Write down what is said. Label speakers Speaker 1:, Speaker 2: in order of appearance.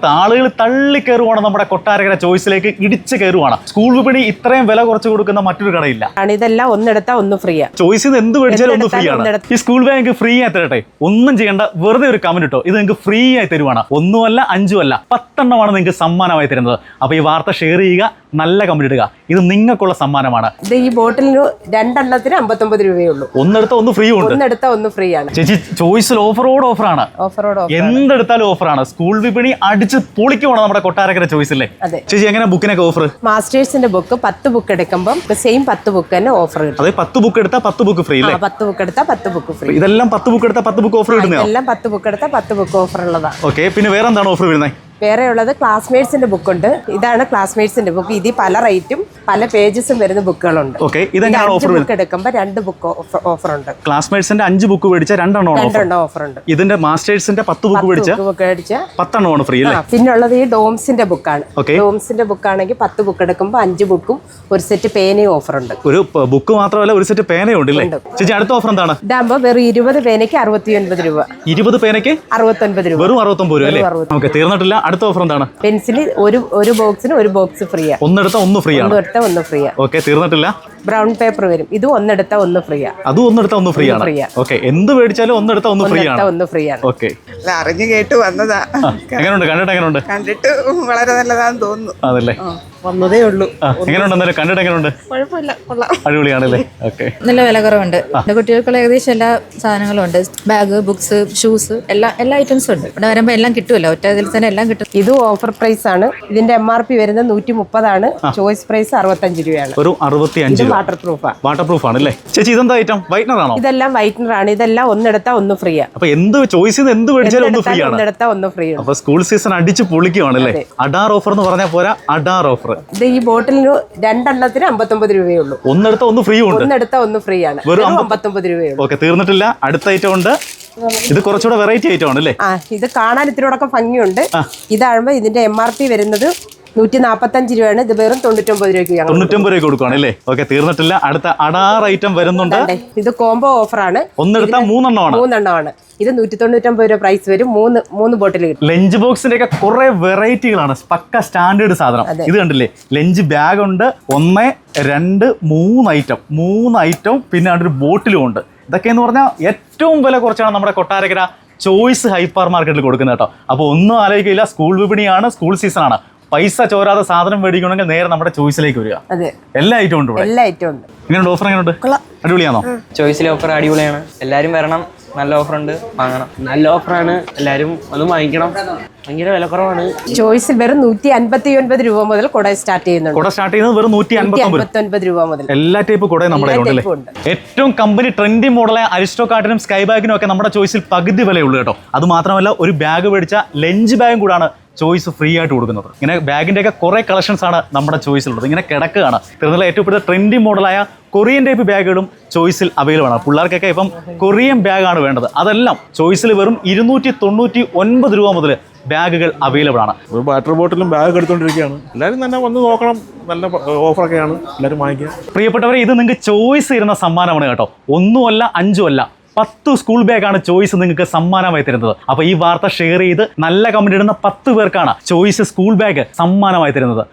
Speaker 1: ആളുകൾ തള്ളിക്കയറുവാണ് നമ്മുടെ കൊട്ടാരക്കര ചോയ്സിലേക്ക് ഇടിച്ചു കയറുവാണ്. സ്കൂൾ വിപണി ഇത്രയും വില കുറച്ച് കൊടുക്കുന്ന മറ്റൊരു കടയില്ല.
Speaker 2: ഇതെല്ലാം ഒന്നെടുത്താ ഒന്ന് ഫ്രീ.
Speaker 1: ചോയ്സിൽ നിന്ന് എന്ത് മേടിച്ചാലും ഒന്ന് ഫ്രീ ആണ്. ഈ സ്കൂൾ ബാഗ് ഫ്രീ ആയി തരട്ടെ, ഒന്നും ചെയ്യേണ്ട, വെറുതെ ഒരു കമന്റ് ഇട്ടോ, ഇത് നിങ്ങൾക്ക് ഫ്രീ ആയി തരുവാണ്. ഒന്നുമല്ല, 5 അല്ല, 10 എണ്ണമാണ് നിങ്ങൾക്ക് സമ്മാനമായി തരുന്നത്. അപ്പൊ ഈ വാർത്ത ഷെയർ ചെയ്യുക, നല്ല കമന്റ് ഇടുക, ഇത് നിങ്ങൾക്കുള്ള സമ്മാനമാണ്.
Speaker 2: ഈ ബോട്ടിലിന് 2 എണ്ണത്തിന് 59 രൂപയുള്ളൂ.
Speaker 1: ഒന്നെടുത്ത ഒന്ന് ഫ്രീ ഉണ്ട്.
Speaker 2: ഒന്നെടുത്ത ഒന്ന് ഫ്രീ ആണ്.
Speaker 1: ചേച്ചി, ചോയ്സിൽ ഓഫറോട് ഓഫറാണ്. എന്തെടുത്താലും ഓഫറാണ്. സ്കൂൾ വിപണി അടിച്ച് പൊളിക്കുവാണ് നമ്മുടെ കൊട്ടാരക്കര ചോയ്സിലെ. ചേച്ചി, എങ്ങനെ ബുക്കിനൊക്കെ ഓഫർ?
Speaker 2: മാസ്റ്റേഴ്സിന്റെ ബുക്ക് 10 ബുക്ക് എടുക്കുമ്പോൾ സെയിം 10 ബുക്ക് തന്നെ ഓഫർ കിട്ടും.
Speaker 1: അതെ, 10 ബുക്ക് എടുത്താൽ 10 ബുക്ക് ഫ്രീ.
Speaker 2: 10 ബുക്ക് എടുത്താൽ 10 ബുക്ക് ഫ്രീ.
Speaker 1: ഇതെല്ലാം 10 ബുക്ക് എടുത്താൽ 10 ബുക്ക് ഓഫർ കിട്ടുന്നതാണ്.
Speaker 2: എല്ലാം 10 ബുക്ക് എടുത്താൽ 10 ബുക്ക് ഓഫർ ഉള്ളതാണ്.
Speaker 1: ഓക്കെ, പിന്നെ വേറെ എന്താണ് ഓഫർ വരുന്നത്?
Speaker 2: വേറെ ഉള്ളത് ക്ലാസ്മേറ്റ്സിന്റെ ബുക്ക് ഉണ്ട്. ഇതാണ് ക്ലാസ്മേറ്റ്സിന്റെ ബുക്ക്. ഇതിൽ പല റേറ്റും പല പേജസും വരുന്ന ബുക്കുകളുണ്ട്. ബുക്ക് എടുക്കുമ്പോൾ 2 ബുക്ക് ഓഫർ ഉണ്ട്.
Speaker 1: ക്ലാസ്മേറ്റ്സിന്റെ 5 ബുക്ക് മേടിച്ച 2 എണ്ണം ഓഫർ ഉണ്ട്. ഇതിന്റെ മാസ്റ്റേഴ്സിന്റെ 10 ബുക്ക് മേടിച്ച 10 എണ്ണമാണ് ഫ്രീ അല്ലേ?
Speaker 2: പിന്നെ ഉള്ളത് ഈ ഡോംസിന്റെ ബുക്കാണ്. ഡോംസിന്റെ ബുക്ക് ആണെങ്കിൽ 10 ബുക്ക് എടുക്കുമ്പോൾ 5 ബുക്കും ഒരു സെറ്റ് പേനയും ഓഫർ ഉണ്ട്.
Speaker 1: ഒരു ബുക്ക് മാത്രമല്ല, ഒരു സെറ്റ് പേനയും ഉണ്ട്. ചേച്ചി, അടുത്ത ഓഫർ എന്താണ്?
Speaker 2: ഇതാകുമ്പോൾ വെറും 20 പേനയ്ക്ക് 69 രൂപ.
Speaker 1: 20 പേനയ്ക്ക്
Speaker 2: 69 രൂപ.
Speaker 1: വെറും 69 രൂപ അല്ലേ? നമുക്ക് തീർന്നിട്ടില്ല. അടുത്ത ഓഫർ എന്താണ്?
Speaker 2: പെൻസിൽ ഒരു ബോക്സിന് ഒരു ബോക്സ് ഫ്രീ ആണ്.
Speaker 1: ഒന്നെടുത്ത ഒന്ന് ഫ്രീ ആണ്.
Speaker 2: ഒന്നെടുത്ത ഒന്ന് ഫ്രീ ആണ്.
Speaker 1: ഓക്കെ, തീർന്നിട്ടില്ല.
Speaker 2: ബ്രൗൺ പേപ്പർ വരും. ഇത് ഒന്നെടുത്ത ഒന്ന് ഫ്രീ ആണ്.
Speaker 1: അതും ഒന്നെടുത്ത ഒന്ന് ഫ്രീ ആണ്. ഓക്കെ, എന്ത് മേടിച്ചാലും ഒന്നെടുത്ത ഒന്ന് ഫ്രീ ആണ്.
Speaker 2: ഒന്ന് ഫ്രീ ആണ്.
Speaker 1: ഓക്കെ,
Speaker 3: അറിഞ്ഞു കേട്ട് വന്നതാ.
Speaker 1: എങ്ങനെയുണ്ട്? കണ്ടിട്ട് എങ്ങനെയുണ്ട്?
Speaker 3: കണ്ടിട്ട് വളരെ നല്ലതാന്ന് തോന്നുന്നു.
Speaker 1: അതല്ലേ,
Speaker 3: വന്നതേ ഉള്ളൂ.
Speaker 1: എങ്ങനെയുണ്ട്? കണ്ടിട്ട് എങ്ങനെയുണ്ട്?
Speaker 3: കുഴപ്പമില്ല, കൊള്ളാം,
Speaker 1: അടിപൊളിയാണല്ലേ? ഓക്കെ,
Speaker 4: നല്ല വില കുറവുണ്ട്. കുട്ടികൾക്കുള്ള ഏകദേശം എല്ലാ സാധനങ്ങളും ഉണ്ട്. ബാഗ്, ബുക്സ്, ഷൂസ്, എല്ലാ ഐറ്റംസും ഉണ്ട്. ഇവിടെ വരുമ്പോൾ എല്ലാം കിട്ടുമല്ലോ, ഒറ്റ ഇതിൽ തന്നെ എല്ലാം കിട്ടും.
Speaker 2: ഇത് ഓഫർ പ്രൈസ് ആണ്. ഇതിന്റെ MRP വരുന്നത് 130 ആണ്. ചോയ്സ് പ്രൈസ് 65 രൂപയാണ്.
Speaker 1: ഒരു 65.
Speaker 2: വാട്ടർ പ്രൂഫാണ്.
Speaker 1: വാട്ടർ പ്രൂഫ് ആണ് അല്ലേ? ചേച്ചി, ഇതെന്താ ഐറ്റം? വൈറ്റ്നർ ആണോ?
Speaker 2: ഇതെല്ലാം വൈറ്റ്നർ ആണ്. ഇതെല്ലാം ഒന്നെടുത്താ ഒന്ന് ഫ്രീ ആണ്.
Speaker 1: അപ്പൊ എന്ത് ചോയ്സ് ചെയ്ത് എന്ത് മേടിച്ചാലും ഒന്ന് ഫ്രീ ആണ്.
Speaker 2: ഒന്നെടുത്താ ഒന്ന് ഫ്രീ ആണ്.
Speaker 1: അപ്പൊ സ്കൂൾ സീസൺ അടിച്ച് പൊളിക്കുവാണല്ലേ? അഡാർ ഓഫർ എന്ന് പറഞ്ഞാൽ പോരാ, അഡാർ ഓഫർ.
Speaker 2: ഇത് ഈ ബോട്ടിലിന് 2 എണ്ണത്തിന് 59 രൂപയുള്ളൂ.
Speaker 1: ഒന്നെടുത്ത ഒന്ന് ഫ്രീ ഉണ്ട്.
Speaker 2: ഒന്നെടുത്ത ഒന്ന് ഫ്രീ ആണ്. വെറും 59 രൂപയുള്ളൂ.
Speaker 1: ഓക്കെ, തീർന്നിട്ടില്ല. അടുത്ത ഐറ്റം ഉണ്ട്. ഇത് കുറച്ചുകൂടെ വെറൈറ്റി ഐറ്റം ആണ് അല്ലേ?
Speaker 2: ഇത് കാണാൻ ഇത്തിരിയോടൊക്കെ ഭംഗിയുണ്ട്. ഇതാകുമ്പോ ഇതിന്റെ MRP വരുന്നത് 145 രൂപയാണ്. ഇത് വെറും 99 രൂപയ്ക്ക്
Speaker 1: 99 രൂപ കൊടുക്കുകയാണ് അല്ലേ? ഓക്കെ, തീർന്നിട്ടില്ല. അടുത്ത അഡാർ ഐറ്റം വരുന്നുണ്ട്.
Speaker 2: ഇത് കോംബോ ഓഫറാണ്.
Speaker 1: ഒന്നെടുത്താൽ 3
Speaker 2: എണ്ണമാണ്. ഇത് 199 രൂപ പ്രൈസ് വരും. 3 ബോട്ടിൽ കിട്ടും.
Speaker 1: ലഞ്ച് ബോക്സിന്റെ ഒക്കെ കുറെ വെറൈറ്റികളാണ്. പക്ക സ്റ്റാൻഡേർഡ് സാധനം. ഇത് കണ്ടില്ലേ? ലഞ്ച് ബാഗ് ഉണ്ട്. 1, 2, 3 ഐറ്റം. പിന്നെ ഒരു ബോട്ടിലും ഉണ്ട്. ഇതൊക്കെ എന്ന് പറഞ്ഞാൽ ഏറ്റവും വില കുറച്ചാണ് നമ്മുടെ കൊട്ടാരക്കര ചോയ്സ് ഹൈപ്പർ മാർക്കറ്റിൽ കൊടുക്കുന്നത് കേട്ടോ. അപ്പോൾ ഒന്നും ആലോചിക്കില്ല, സ്കൂൾ വിപണിയാണ്, സ്കൂൾ സീസൺ ആണ്. പൈസ ചോരാതെ സാധനം മേടിക്കണമെങ്കിൽ നേരെ നമ്മുടെ ചോയ്സിലേക്ക് വരിക. എല്ലാ ഐറ്റം ഉണ്ട്.
Speaker 2: എല്ലാ ഐറ്റം ഉണ്ട്.
Speaker 1: ഇങ്ങനെയുണ്ട് ഓഫർ? എങ്ങനെയുണ്ട്? അടിപൊളിയാണോ?
Speaker 5: ചോയ്സിലെ ഓഫർ അടിപൊളിയാണ്. എല്ലാവരും വരണം. നല്ല ഓഫറുണ്ട്, വാങ്ങണം.
Speaker 6: നല്ല ഓഫറാണ്, എല്ലാവരും അത് വാങ്ങിക്കണം. ഭയങ്കര വില കുറവാണ്.
Speaker 2: ചോയ്സിൽ വെറും 159 രൂപ മുതൽ കുട സ്റ്റാർട്ട് ചെയ്യുന്നുണ്ട്.
Speaker 1: കുട സ്റ്റാർട്ട് ചെയ്യുന്നത് വെറും
Speaker 2: 159 രൂപ മുതൽ.
Speaker 1: എല്ലാ ടൈപ്പ് കുടയും നമ്മുടെ ഉണ്ട്. ഏറ്റവും കമ്പനി ട്രെൻഡി മോഡലായ അരിസ്റ്റോകാർട്ടിനും സ്കൈ ബാഗിനും ഒക്കെ നമ്മുടെ ചോയ്സിൽ പകുതി വിലയുള്ളൂ കേട്ടോ. അത് മാത്രമല്ല, ഒരു ബാഗ് മേടിച്ച ലഞ്ച് ബാഗും കൂടാണ് ചോയ്സ് ഫ്രീ ആയിട്ട് കൊടുക്കുന്നത്. ഇങ്ങനെ ബാഗിന്റെ ഒക്കെ കുറെ കളക്ഷൻസ് ആണ് നമ്മുടെ ചോയ്സിലുള്ളത്. ഇങ്ങനെ കിടക്കുകയാണ്. തീർന്നില്ല, ഏറ്റവും കൂടുതൽ ട്രെൻഡി മോഡലായ കൊറിയൻ ടൈപ്പ് ബാഗുകളും ചോയ്സിൽ അവൈലബിൾ ആണ്. പിള്ളേർക്കൊക്കെ ഇപ്പം കൊറിയൻ ബാഗാണ് വേണ്ടത്. അതെല്ലാം ചോയ്സിൽ വെറും 299 രൂപ മുതൽ ബാഗുകൾ അവൈലബിൾ ആണ്.
Speaker 7: ഒരു വാട്ടർ ബോട്ടിലും ബാഗ് എടുത്തുകൊണ്ടിരിക്കുകയാണ്. എല്ലാവരും തന്നെ വന്ന് നോക്കണം. നല്ല ഓഫറൊക്കെയാണ്, എല്ലാവരും വാങ്ങിക്കുക.
Speaker 1: പ്രിയപ്പെട്ടവരെ, ഇത് നിങ്ങൾക്ക് ചോയ്സ് തരുന്ന സമ്മാനമാണ് കേട്ടോ. 1 അല്ല, 5 അല്ല, 10 സ്കൂൾ ബാഗാണ് ചോയ്സ് നിങ്ങൾക്ക് സമ്മാനമായി തരുന്നത്. അപ്പൊ ഈ വാർത്ത ഷെയർ ചെയ്ത് നല്ല കമന്റ് ഇടുന്ന 10 പേർക്കാണ് ചോയ്സ് സ്കൂൾ ബാഗ് സമ്മാനമായി തരുന്നത്.